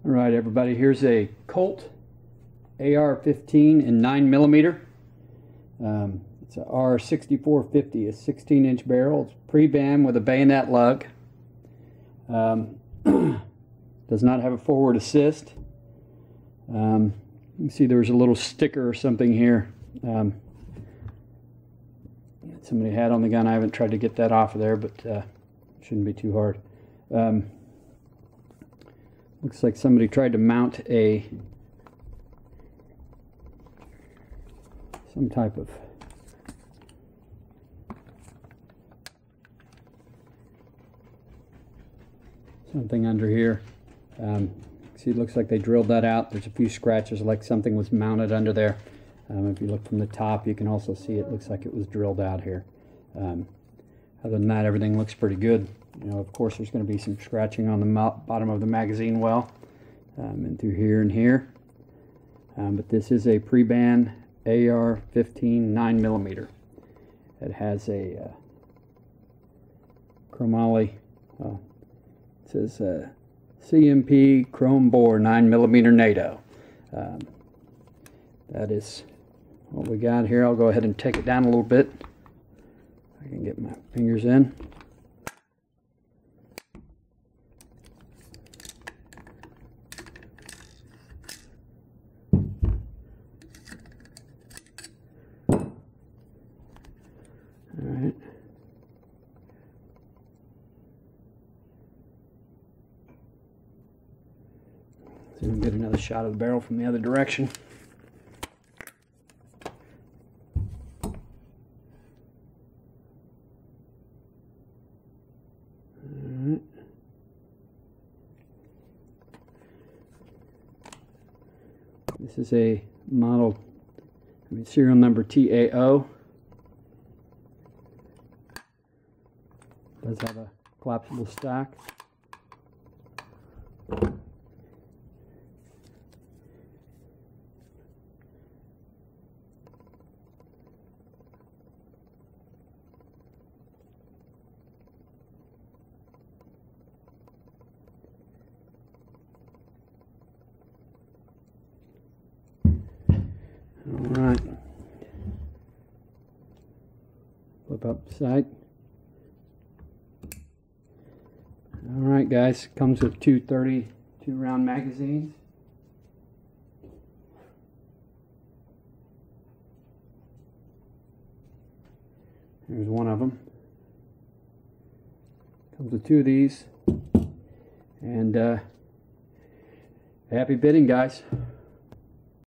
Alright everybody, here's a Colt AR-15 in 9mm. It's a R6450, a 16-inch barrel. It's pre-bam with a bayonet lug. Does not have a forward assist. You can see there's a little sticker or something here. Somebody had on the gun. I haven't tried to get that off of there, but shouldn't be too hard. Looks like somebody tried to mount some type of something under here. See, it looks like they drilled that out. There's a few scratches like something was mounted under there. If you look from the top, you can also see it looks like it was drilled out here. Other than that, everything looks pretty good. You know, of course, there's going to be some scratching on the bottom of the magazine well, and through here and here. But this is a pre-ban AR-15 9mm. It has a chromoly. It says CMP chrome bore 9mm NATO. That is what we got here. I'll go ahead and take it down a little bit. I can get my fingers in. Alright. So we can get another shot of the barrel from the other direction. Alright. This is a model, serial number TAO. Does have a collapsible stack. All right. Flip up the sight. Alright guys, comes with two 32 round magazines. Here's one of them. Comes with two of these. And happy bidding, guys.